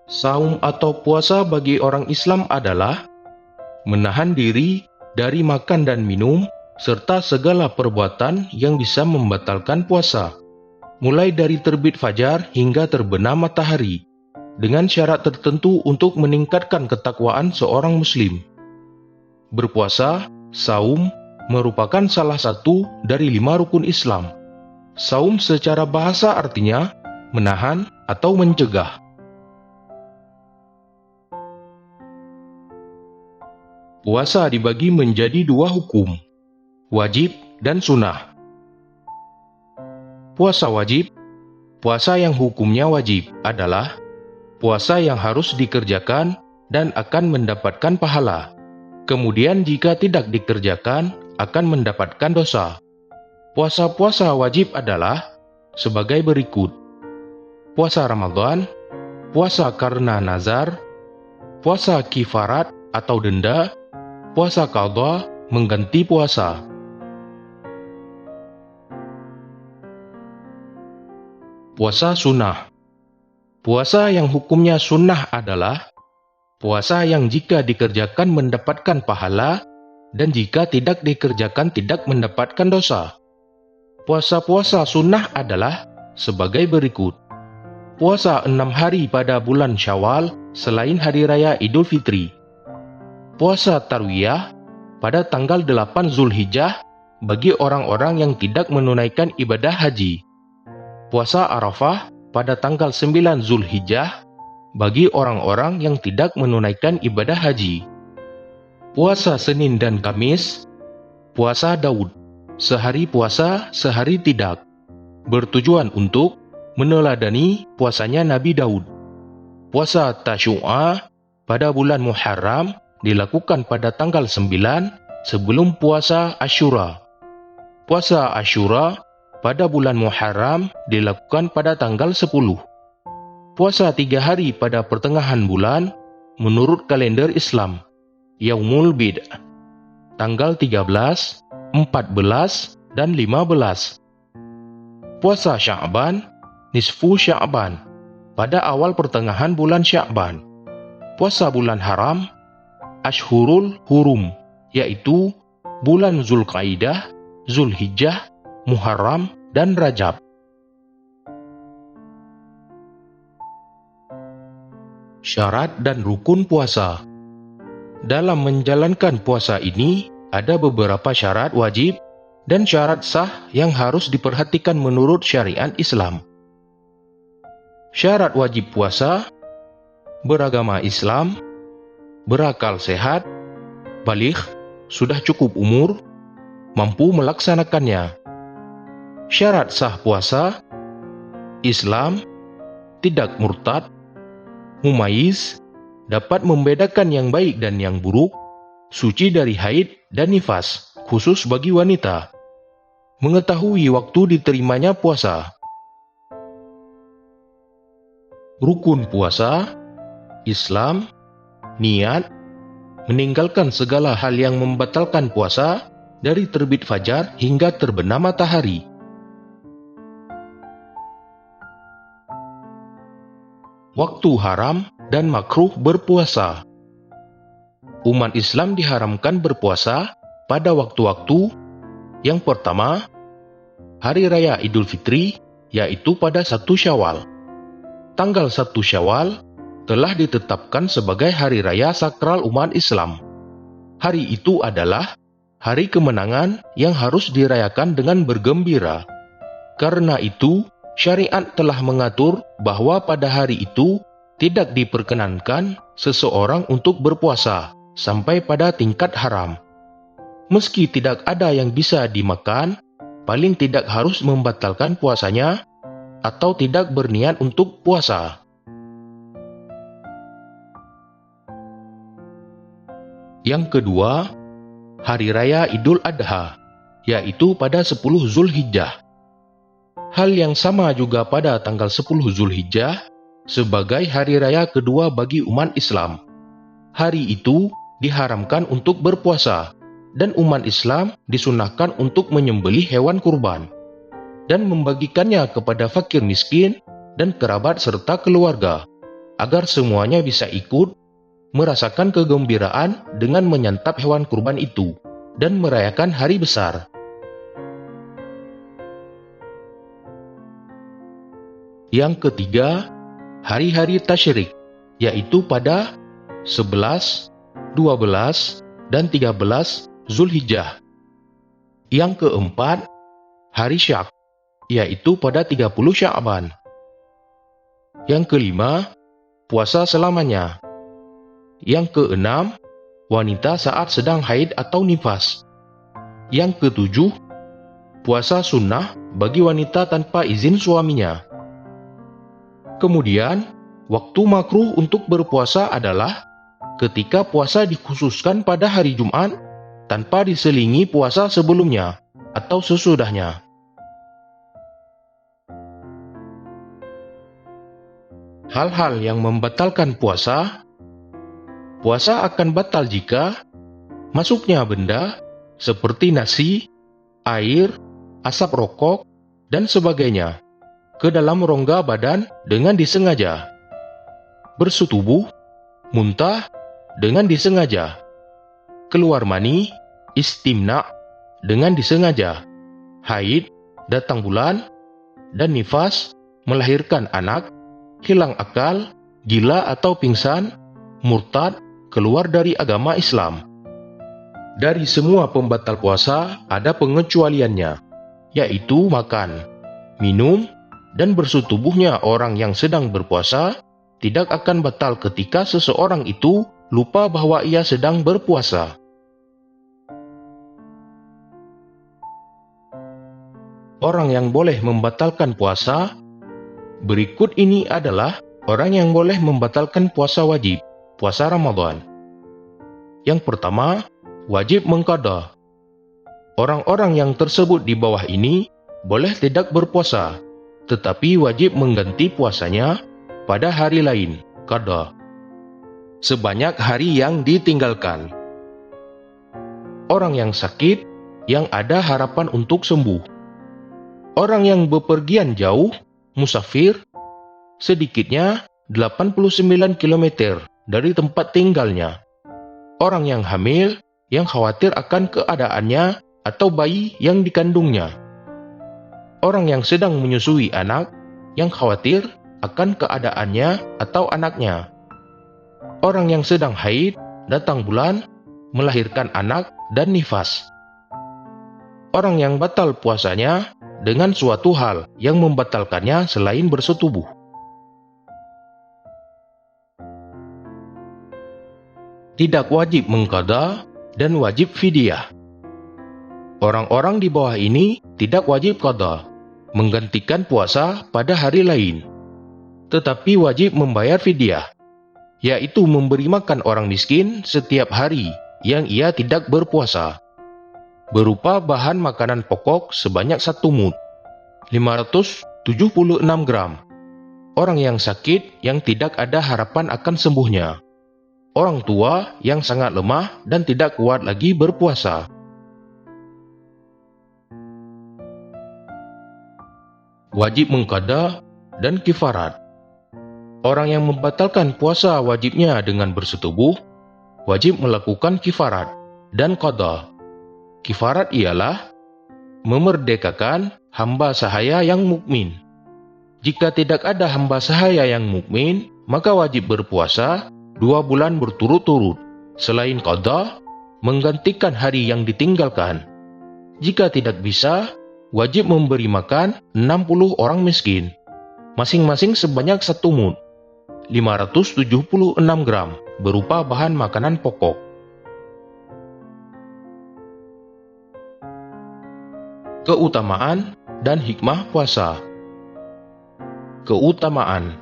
Saum atau puasa bagi orang Islam adalah menahan diri dari makan dan minum, serta segala perbuatan yang bisa membatalkan puasa, mulai dari terbit fajar hingga terbenam matahari, dengan syarat tertentu untuk meningkatkan ketakwaan seorang muslim. Berpuasa, saum, merupakan salah satu dari 5 rukun Islam. Saum secara bahasa artinya menahan atau mencegah. Puasa dibagi menjadi 2 hukum, wajib dan sunnah. Puasa wajib, puasa yang hukumnya wajib adalah puasa yang harus dikerjakan dan akan mendapatkan pahala. Kemudian jika tidak dikerjakan, akan mendapatkan dosa. Puasa-puasa wajib adalah sebagai berikut: puasa Ramadan, puasa karena nazar, puasa kifarat atau denda, puasa qadha mengganti puasa. Puasa sunnah. Puasa yang hukumnya sunnah adalah puasa yang jika dikerjakan mendapatkan pahala dan jika tidak dikerjakan tidak mendapatkan dosa. Puasa-puasa sunnah adalah sebagai berikut: puasa 6 hari pada bulan Syawal selain hari raya Idul Fitri. Puasa Tarwiyah pada tanggal 8 Zulhijjah bagi orang-orang yang tidak menunaikan ibadah haji. Puasa Arafah pada tanggal 9 Zulhijjah bagi orang-orang yang tidak menunaikan ibadah haji. Puasa Senin dan Kamis, puasa Daud, sehari puasa, sehari tidak, bertujuan untuk meneladani puasanya Nabi Daud. Puasa Tasyu'a pada bulan Muharram dilakukan pada tanggal 9 sebelum puasa Asyura. Puasa Asyura pada bulan Muharram dilakukan pada tanggal 10. Puasa 3 hari pada pertengahan bulan menurut kalender Islam, Yaumul Bid, tanggal 13, 14, dan 15. Puasa Sya'ban, Nisfu Sya'ban, pada awal pertengahan bulan Sya'ban. Puasa bulan haram, Ashhurul Hurum, yaitu bulan Zulqaidah, Zulhijjah, Muharram, dan Rajab. Syarat dan rukun puasa. Dalam menjalankan puasa ini, ada beberapa syarat wajib dan syarat sah yang harus diperhatikan menurut syariat Islam. Syarat wajib puasa: beragama Islam, berakal sehat, baligh, sudah cukup umur, mampu melaksanakannya. Syarat sah puasa: Islam, tidak murtad, mumayyiz, dapat membedakan yang baik dan yang buruk, suci dari haid dan nifas, khusus bagi wanita, mengetahui waktu diterimanya puasa. Rukun puasa: Islam, niat, meninggalkan segala hal yang membatalkan puasa dari terbit fajar hingga terbenam matahari. Waktu haram dan makruh berpuasa. Umat Islam diharamkan berpuasa pada waktu-waktu: yang pertama, Hari Raya Idul Fitri, yaitu pada 1 Syawal. Tanggal 1 Syawal telah ditetapkan sebagai hari raya sakral umat Islam. Hari itu adalah hari kemenangan yang harus dirayakan dengan bergembira. Karena itu, syariat telah mengatur bahwa pada hari itu tidak diperkenankan seseorang untuk berpuasa sampai pada tingkat haram. Meski tidak ada yang bisa dimakan, paling tidak harus membatalkan puasanya atau tidak berniat untuk puasa. Yang kedua, Hari Raya Idul Adha, yaitu pada 10 Zulhijjah. Hal yang sama juga pada tanggal 10 Zulhijjah sebagai hari raya kedua bagi umat Islam. Hari itu diharamkan untuk berpuasa, dan umat Islam disunahkan untuk menyembelih hewan kurban dan membagikannya kepada fakir miskin dan kerabat serta keluarga. agar semuanya bisa ikut merasakan kegembiraan dengan menyantap hewan kurban itu dan merayakan hari besar. Yang ketiga, hari-hari tasyrik, yaitu pada 11, 12, dan 13 Zulhijjah. Yang keempat, hari Syak, yaitu pada 30 Sya'ban. Yang kelima, puasa selamanya. Yang keenam, wanita saat sedang haid atau nifas. Yang ketujuh, puasa sunnah bagi wanita tanpa izin suaminya. Kemudian, waktu makruh untuk berpuasa adalah ketika puasa dikhususkan pada hari Jumat tanpa diselingi puasa sebelumnya atau sesudahnya. Hal-hal yang membatalkan puasa. Puasa akan batal jika masuknya benda seperti nasi, air, asap rokok, dan sebagainya ke dalam rongga badan dengan disengaja, bersetubuh, muntah dengan disengaja, keluar mani, istimna dengan disengaja, haid, datang bulan, dan nifas, melahirkan anak, hilang akal, gila atau pingsan, murtad, keluar dari agama Islam. Dari semua pembatal puasa ada pengecualiannya, yaitu makan, minum, dan bersetubuhnya orang yang sedang berpuasa tidak akan batal ketika seseorang itu lupa bahwa ia sedang berpuasa. Orang yang boleh membatalkan puasa. Berikut ini adalah orang yang boleh membatalkan puasa wajib, puasa Ramadan. Yang pertama, wajib mengqadha. Orang-orang yang tersebut di bawah ini boleh tidak berpuasa, tetapi wajib mengganti puasanya pada hari lain, qadha, sebanyak hari yang ditinggalkan. Orang yang sakit, yang ada harapan untuk sembuh. Orang yang bepergian jauh, musafir, sedikitnya 89 km dari tempat tinggalnya. Orang yang hamil, yang khawatir akan keadaannya atau bayi yang dikandungnya. Orang yang sedang menyusui anak, yang khawatir akan keadaannya atau anaknya. Orang yang sedang haid, datang bulan, melahirkan anak, dan nifas. Orang yang batal puasanya dengan suatu hal yang membatalkannya selain bersetubuh. Tidak wajib mengqadha dan wajib fidyah. Orang-orang di bawah ini tidak wajib qadha, menggantikan puasa pada hari lain, tetapi wajib membayar fidyah, yaitu memberi makan orang miskin setiap hari yang ia tidak berpuasa, berupa bahan makanan pokok sebanyak 1 mud, 576 gram. Orang yang sakit yang tidak ada harapan akan sembuhnya. Orang tua yang sangat lemah dan tidak kuat lagi berpuasa. Wajib mengqadha dan kifarat. Orang yang membatalkan puasa wajibnya dengan bersetubuh, wajib melakukan kifarat dan qadha. Kifarat ialah memerdekakan hamba sahaya yang mukmin. Jika tidak ada hamba sahaya yang mukmin, maka wajib berpuasa 2 bulan berturut-turut, selain qadha, menggantikan hari yang ditinggalkan. Jika tidak bisa, wajib memberi makan 60 orang miskin, masing-masing sebanyak 1 mud, 576 gram, berupa bahan makanan pokok. Keutamaan dan hikmah puasa. Keutamaan.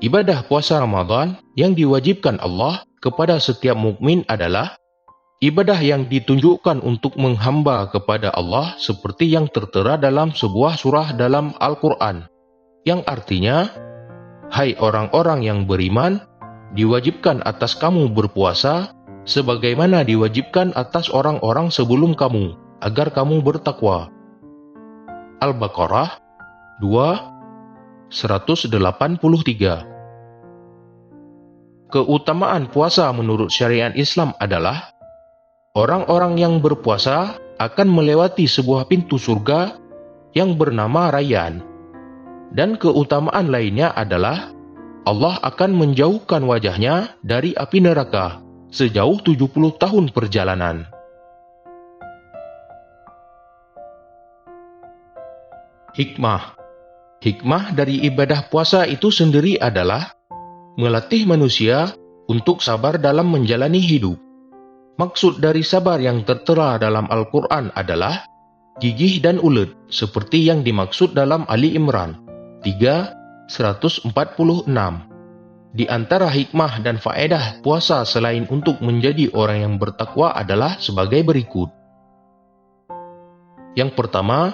Ibadah puasa Ramadan yang diwajibkan Allah kepada setiap mukmin adalah ibadah yang ditunjukkan untuk menghamba kepada Allah seperti yang tertera dalam sebuah surah dalam Al-Quran, yang artinya, hai orang-orang yang beriman, diwajibkan atas kamu berpuasa sebagaimana diwajibkan atas orang-orang sebelum kamu, agar kamu bertakwa. Al-Baqarah 2, 183. keutamaan puasa menurut syariat Islam adalah orang-orang yang berpuasa akan melewati sebuah pintu surga yang bernama Rayyan. Dan keutamaan lainnya adalah Allah akan menjauhkan wajahnya dari api neraka sejauh 70 tahun perjalanan. Hikmah. Hikmah dari ibadah puasa itu sendiri adalah melatih manusia untuk sabar dalam menjalani hidup. Maksud dari sabar yang tertera dalam Al-Quran adalah gigih dan ulet, seperti yang dimaksud dalam Ali Imran 3:146. Di antara hikmah dan faedah puasa selain untuk menjadi orang yang bertakwa adalah sebagai berikut. Yang pertama,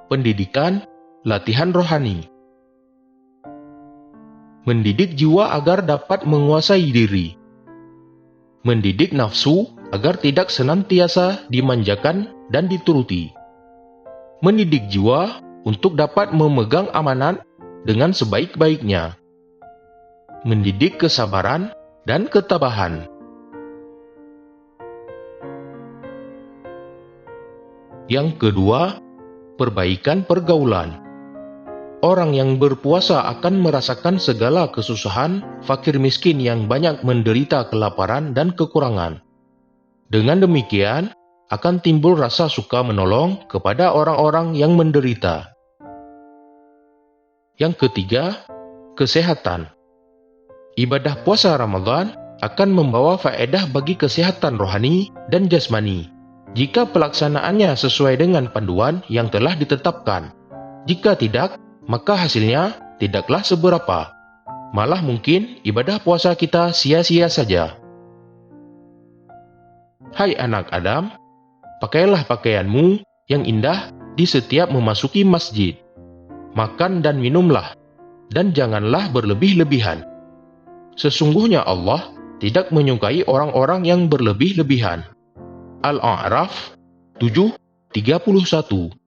pendidikan, latihan rohani. Mendidik jiwa agar dapat menguasai diri. Mendidik nafsu agar tidak senantiasa dimanjakan dan dituruti. Mendidik jiwa untuk dapat memegang amanat dengan sebaik-baiknya. Mendidik kesabaran dan ketabahan. Yang kedua, perbaikan pergaulan. Orang yang berpuasa akan merasakan segala kesusahan fakir miskin yang banyak menderita kelaparan dan kekurangan. Dengan demikian, akan timbul rasa suka menolong kepada orang-orang yang menderita. Yang ketiga, kesehatan. Ibadah puasa Ramadan akan membawa faedah bagi kesehatan rohani dan jasmani jika pelaksanaannya sesuai dengan panduan yang telah ditetapkan. Jika tidak, maka hasilnya tidaklah seberapa. Malah mungkin ibadah puasa kita sia-sia saja. Hai anak Adam, pakailah pakaianmu yang indah di setiap memasuki masjid. Makan dan minumlah, dan janganlah berlebih-lebihan. Sesungguhnya Allah tidak menyukai orang-orang yang berlebih-lebihan. Al-A'raf 7:31.